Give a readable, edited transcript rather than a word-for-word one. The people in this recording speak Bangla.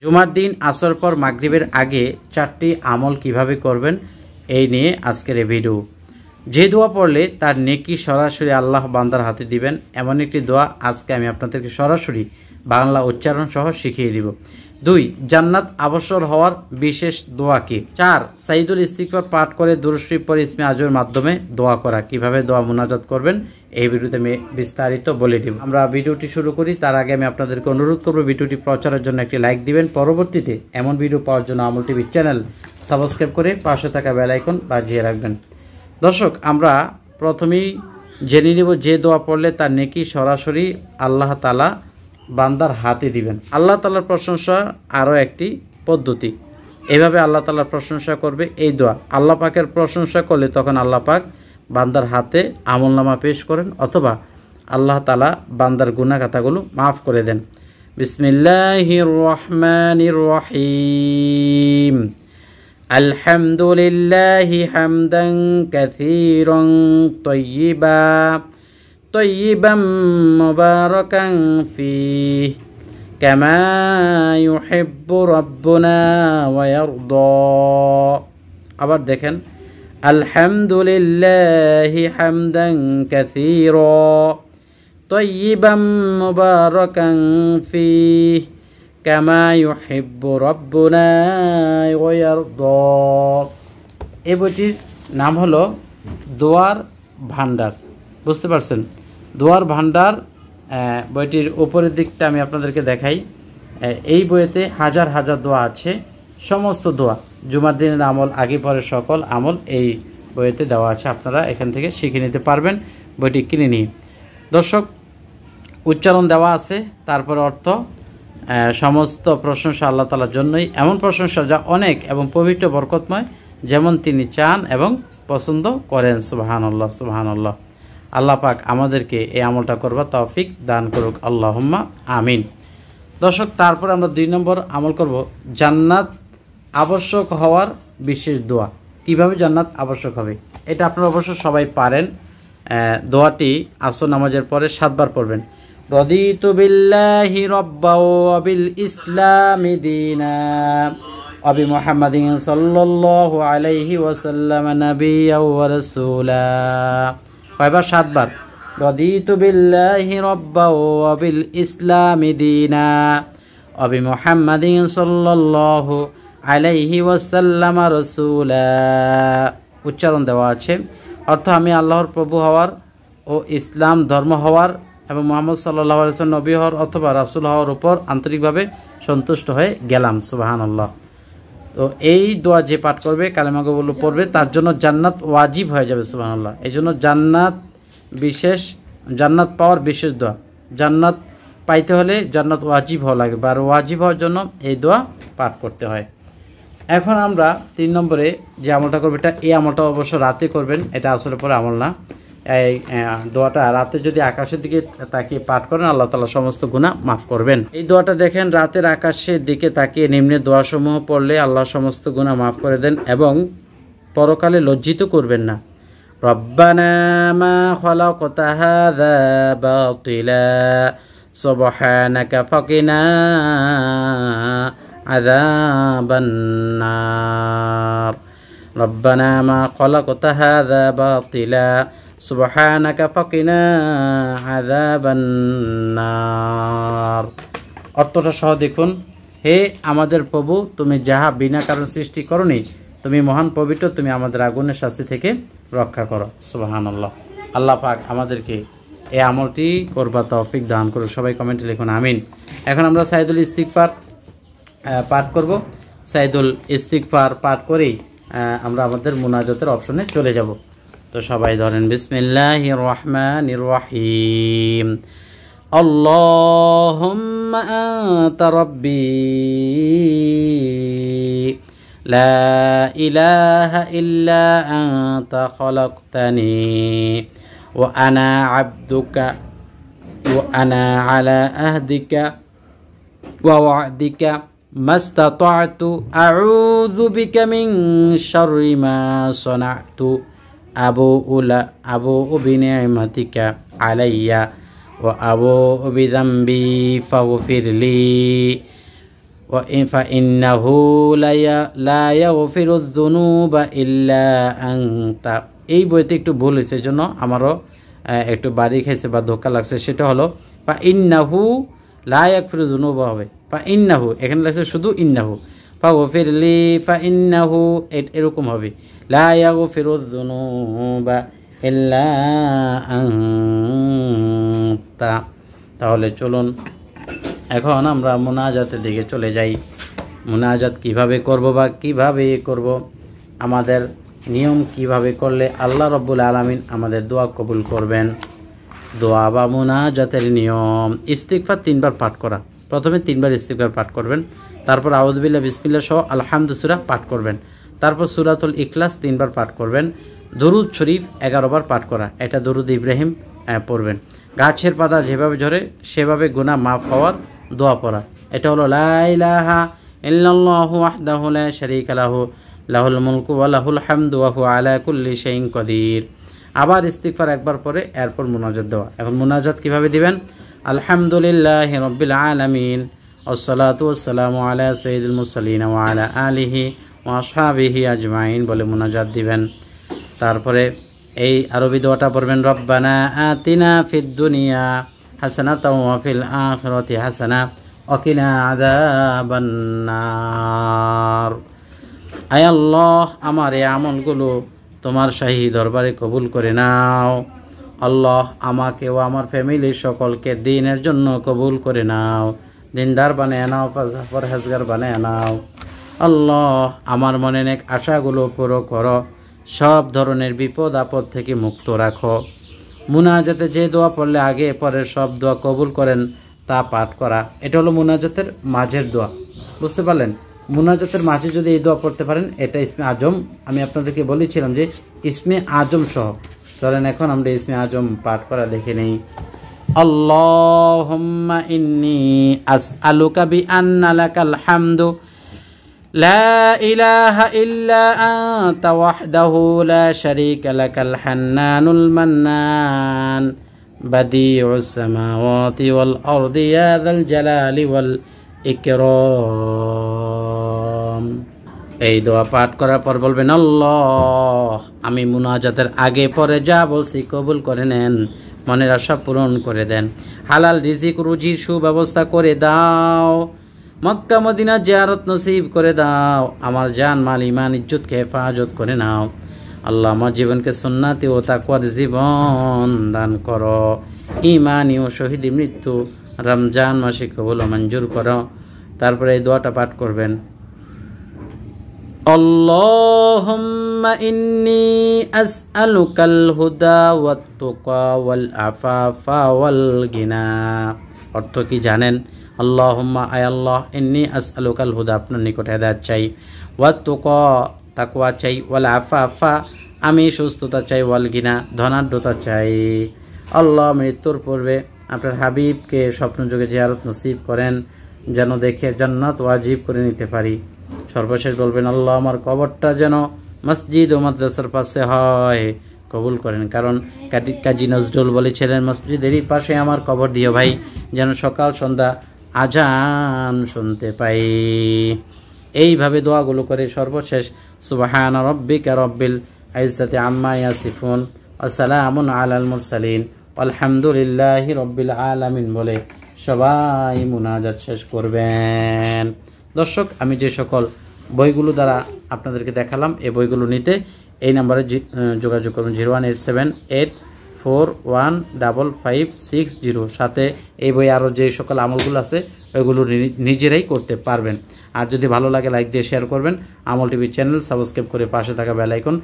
জুমার দিন আসর পর মাগরিবের আগে 4টি আমল কিভাবে করবেন এই নিয়ে আজকের এই ভিডিও। যে দোয়া পড়লে তার নেকি সরাসরি আল্লাহ বান্দার হাতে দিবেন এমন একটি দোয়া আজকে আমি আপনাদেরকে সরাসরি বাংলা উচ্চারণ সহ শিখিয়ে দিব। 2. জান্নাত অবসর হওয়ার বিশেষ দোয়া কি? 4. সাইদুল ইস্তিগফার পাঠ করে দুরূদ শরীফ পড়ে ইসমে আজমের মাধ্যমে দোয়া করা। কিভাবে দোয়া মুনাজাত করবেন এই ভিডিওতে আমি বিস্তারিত বলে দিব। আমরা ভিডিওটি শুরু করি তার আগে আমি আপনাদেরকে অনুরোধ করব ভিডিওটি প্রচারের জন্য একটি লাইক দিবেন। পরবর্তীতে এমন ভিডিও পাওয়ার জন্য আমল টিভি চ্যানেল সাবস্ক্রাইব করে পাশে থাকা বেল আইকন বাজিয়ে রাখবেন। দর্শক, আমরা প্রথমেই জেনে নেব যে দোয়া পড়লে তার নেকি সরাসরি আল্লাহ তাআলা বান্দার হাতে দিবেন। আল্লাহ তাআলার প্রশংসা আরও একটি পদ্ধতি। এভাবে আল্লাহ তাআলার প্রশংসা করবে এই দোয়া। আল্লাহ পাকের প্রশংসা করলে তখন আল্লাহ পাক বান্দার হাতে আমলনামা পেশ করেন অথবা আল্লাহ তাআলা বান্দার গুনাহ খাতাগুলো মাফ করে দেন। বিসমিল্লাহির রহমানির রহিম। আলহামদুলিল্লাহি হামদান কাসীরান طيبا مباركا فيه كما يحب ربنا ويرضى। আবার দেখেন, আলহামদুলিল্লাহি হামদান কাসীরা طيبا مباركا فيه كما يحب ربنا ويرضى। এই বইটির নাম হলো দোয়ার ভান্ডার। বুঝতে পারছেন? দোয়ার ভান্ডার বইটির উপরের দিকটা আমি আপনাদেরকে দেখাই। এই বইতে হাজার হাজার দোয়া আছে। সমস্ত দোয়া জুমার দিনের আমল, আগে পরে সকল আমল এই বইতে দেওয়া আছে। আপনারা এখান থেকে শিখে নিতে পারবেন বইটি কিনে নিয়ে। দর্শক, উচ্চারণ দেওয়া আছে, তারপরে অর্থ। সমস্ত প্রশংসা আল্লাহ তাআলার জন্যই, এমন প্রশংসা যা অনেক এবং পবিত্র বরকতময়, যেমন তিনি চান এবং পছন্দ করেন। সুবহানাল্লাহ, সুবহানাল্লাহ। আল্লাহ পাক আমাদেরকে এই আমলটা করবার তৌফিক দান করুক, আল্লাহুম্মা আমিন। দর্শক, তারপর আমরা 2 নম্বর আমল করব জান্নাত আবশ্যক হওয়ার বিশেষ দোয়া। কিভাবে জান্নাত আবশ্যক হবে এটা আপনারা অবশ্য সবাই পারেন। দোয়াটি আসর নামাজের পরে 7 বার পড়বেন। রাদিতু বিল্লাহি রাব্বাও ওয়া বিল ইসলামি দীনা ওয়া বি মুহাম্মাদিন সাল্লাল্লাহু আলাইহি ওয়াসাল্লাম নাবিয়্যাও ওয়া রাসূলা। কয়বার? 7 বার। রাদিতু বিল্লাহি রাব্বাও ওয়া বিল ইসলামি দীনা ওয়া বি মুহাম্মাদিন সাল্লাল্লাহু আলাইহি ওয়াসাল্লাম রাসূলা। উচ্চারণ দেওয়া আছে। অর্থ, আমি আল্লাহর প্রভু হওয়ার ও ইসলাম ধর্ম হওয়ার এবং মুহাম্মদ সাল্লাল্লাহু আলাইহি ওয়াসাল্লাম নবী হওয়ার অথবা রাসূল হওয়ার উপর আন্তরিকভাবে সন্তুষ্ট হয়ে গেলাম। সুবহানাল্লাহ। তো এই দোয়া যে পাঠ করবে, কালেমাগুলো পড়বে, তার জন্য জান্নাত ওয়াজিব হয়ে যাবে। সুবহানাল্লাহ। এই জন্য জান্নাত পাওয়ার বিশেষ দোয়া। জান্নাত পাইতে হলে জান্নাত ওয়াজিব হওয়া লাগবে, আর ওয়াজিব হওয়ার জন্য এই দোয়া পাঠ করতে হয়। এখন আমরা 3 নম্বরে যে আমলটা করবো, এই আমলটা অবশ্য রাতে করবেন, এটা আসলে পরে আমল না। এই দোয়াটা রাতে যদি আকাশের দিকে তাকিয়ে পাঠ করেন আল্লাহ তাআলা সমস্ত গুনাহ মাফ করবেন। এই দোয়াটা দেখেন, রাতের আকাশের দিকে তাকিয়ে নিম্নে দোয়াসমূহ পড়লে আল্লাহ সমস্ত গুনাহ মাফ করে দেন এবং পরকালে লজ্জিত করবেন না। রব্বানা মা খালাকতা হাযা বাতিলা সুবহানাকা ফাকিনা আযাবান নার। রব্বানা মা খালাকতা হাযা বাতিলা সুবহানাকা ফাকিনা আযাবান নার। অর্থটা সহ দেখুন। হে আমাদের প্রভু, তুমি যাহা বিনা কারণ সৃষ্টি করনি, তুমি মহান পবিত্র, তুমি আমাদের আগুনের শাস্তি থেকে রক্ষা করো। সুবহানাল্লাহ। আল্লাহ পাক আমাদেরকে এই আমলটি করবার তৌফিক দান করুন। সবাই কমেন্টে লিখুন আমিন। এখন আমরা সাইদুল ইস্তিগফার পাঠ করব। সাইদুল ইস্তিগফার পাঠ করেই আমরা আমাদের মুনাজাতের অপশনে চলে যাব। তো সবাই ধরেন, বিসমিল্লাহির রহমানির রহিম। আল্লাহুম্মা আনতা রাব্বি লা ইলাহা ইল্লা আনতা খালাকতানি ওয়া আনা আবদুকা ওয়া আনা আলা আহদিকা ওয়া ওয়া'দিকা মাস্তাতা'তু আউযু বিকা মিন শাররি মা সানা'তু আবু'u বিনি'মাতিকা আলাইয়া ওয়া আবু'u বিযামবি ফাগফিরলি ফাইন্নাহু লা ইয়াগফিরুয যুনুবা ইল্লা আনতা। এই বইতে একটু ভুল হয়েছে, এই জন্য আমারও একটু বাড়ি খাইছে বা ধোকা লাগছে। সেটা হলো ফাইন্নাহু লা ইয়াগফিরুয যুনুবা হবে, ফাইন্নাহু এখানে লাগছে শুধু ইন্নাহু, ফাগফিরলি ফাইন্নাহু এরকম হবে, লা ইয়াগফিরুয যুনুবা ইল্লা আনতা। তাহলে চলুন এখন আমরা মুনাজাতের দিকে চলে যাই। মুনাজাত কিভাবে করব বা কিভাবে করব, আমাদের নিয়ম কিভাবে করলে আল্লাহ রাব্বুল আলামিন আমাদের দোয়া কবুল করবেন। দোয়া বা মুনাজাতের নিয়ম, ইস্তিগফার 3 বার পাঠ করা। প্রথমে 3 বার ইস্তিগফার পাঠ করবেন, তারপর আউযু বিল্লাহ বিসমিল্লাহ সহ আলহামদু সূরা পাঠ করবেন, তারপর সূরাতুল ইখলাস 3 বার পাঠ করবেন, দরুদ শরীফ 11 বার পাঠ করা, এটা দরুদ ইব্রাহিম পড়বেন। গাছের পাতা যেভাবে ঝরে সেভাবে গুনাহ মাফ হওয়ার দোয়া পড়া, এটা হলো লা ইলাহা ইল্লাল্লাহু ওয়াহদাহু লা শারীকা লাহু লাহুল মুলকু ওয়া লাহুল হামদু ওয়া হুয়া আলা কুল্লি শাইইন কাদির। আবার ইস্তিগফার একবার পরে এরপর মুনাজাত দেওয়া। এখন মুনাজাত কিভাবে দিবেন? আলহামদুলিল্লাহি রাব্বিল আলামিন ওয়াসসালাতু ওয়াসসালামু আলা সাইয়্যিদিল মুরসালিন ওয়া আলা আলিহি ওয়া আসহাবিহি আজমাইন বলে মুনাজাত দিবেন। তারপরে এই আরবি দোয়াটা পড়বেন, রব্বানা আতিনা ফিদ দুনিয়া হাসানাতাও ওয়া ফিল আখিরাতি হাসানা ওয়া কিনা আযাবান নার। আয় আল্লাহ, আমার এই আমলগুলো তোমার শাহী দরবারে কবুল করে নাও। আল্লাহ, আমাকে ও আমার ফ্যামিলির সকলকে দ্বীনের জন্য কবুল করে নাও, দিনদার বানায় নাও, পরহেজগার বানায় নাও। আল্লাহ, আমার মনে নেক আশাগুলো পুরো করো, সব ধরনের বিপদ আপদ থেকে মুক্ত রাখো। মুনাজাতে যে দোয়া পড়লে আগে পরের সব দোয়া কবুল করেন তা পাঠ করা, এটা হলো মুনাজাতের মাঝের দোয়া। বুঝতে পারলেন? মুনাজাতের মাঝে যদি এই দোয়া পড়তে পারেন, এটা ইসমে আজম। আমি আপনাদেরকে বলেছিলাম যে ইসমে আজম সহ। চলেন এখন আমরা ইসমে আজম পাঠ করা দেখে নেই। আল্লাহুম্মা ইন্নী আসআলুকা বিআন্না লাকাল হামদু লা ইলাহা ইল্লা আনতা ওয়াহদাহু লা শারীকা লাকাল হান্নানুল মান্নান বাদিউস সামাওয়াতি ওয়াল আরদি ইয়া যাল জালালি ওয়াল ইকরাম। এই দোয়া পাঠ করার পর বলবেন, আল্লাহ, আমি মুনাজাতের আগে পরে যা বলছি কবুল করে নেন, মনের আশা পূরণ করে দেন, হালাল রিজিক রুজির সুব্যবস্থা করে দাও, মক্কা মদিনা জিয়ারত নসিব করে দাও, আমার জান মাল ইমান ইজ্জতকে হেফাজত করে নাও। আল্লাহ, আমার জীবনকে সুন্নাতি ও তাকওয়ার জীবন দান করো, ঈমানি ও শহীদি মৃত্যু রমজান মাসে কবুল ও মঞ্জুর করো। তারপরে এই দোয়াটা পাঠ করবেন, আল্লাহুম্মা ইন্নী আসআলুকাল হুদা ওয়াত তুকা ওয়াল আফাফা ওয়াল গিনা। অর্থ কি জানেন? আল্লাহুম্মা, আয় আল্লাহ, ইন্নী আসআলুকাল হুদা, আপনার নিকট হেদায়েত চাই, ওয়াত তুকা, তাকওয়া চাই, ওয়াল আফাফা, আমি সুস্থতা চাই, ওয়াল গিনা, ধনাঢ্যতা চাই। আল্লাহ, মৃত্যুর পূর্বে আপনার হাবিবকে স্বপ্নযোগে জিয়ারত নসিব করেন, যেন দেখে জান্নাত ওয়াজিব করে নিতে পারি। সর্বশেষ বলবেন, আল্লাহ, আমার কবরটা যেন মসজিদ ও মাদ্রাসার পাশে হয়, কবুল করেন। কারণ কাজী নজরুল বলেছিলেন, মসজিদেরই পাশে আমার কবর দিও ভাই, যেন সকাল সন্ধ্যা আজান শুনতে পাই। এইভাবে দোয়াগুলো করে সর্বশেষ সুবহান রাব্বিকা রাব্বিল ইজ্জাতি আম্মা ইয়াসিফুন ওয়া সালামুন আলাল মুরসালিন আলহামদুলিল্লাহি রাব্বিল আলামিন বলে সবাই মুনাজাত শেষ করবেন। দর্শক, আমি যে সকল বইগুলো দ্বারা আপনাদেরকে দেখালাম, এই বইগুলো নিতে এই নাম্বারে যোগাযোগ করুন, 018415556 সাথে এই বই আরও যে সকল আমলগুলো আছে ওইগুলো নিজেরাই করতে পারবেন। আর যদি ভালো লাগে লাইক দিয়ে শেয়ার করবেন। আমল টিভি চ্যানেল সাবস্ক্রাইব করে পাশে থাকা বেল আইকন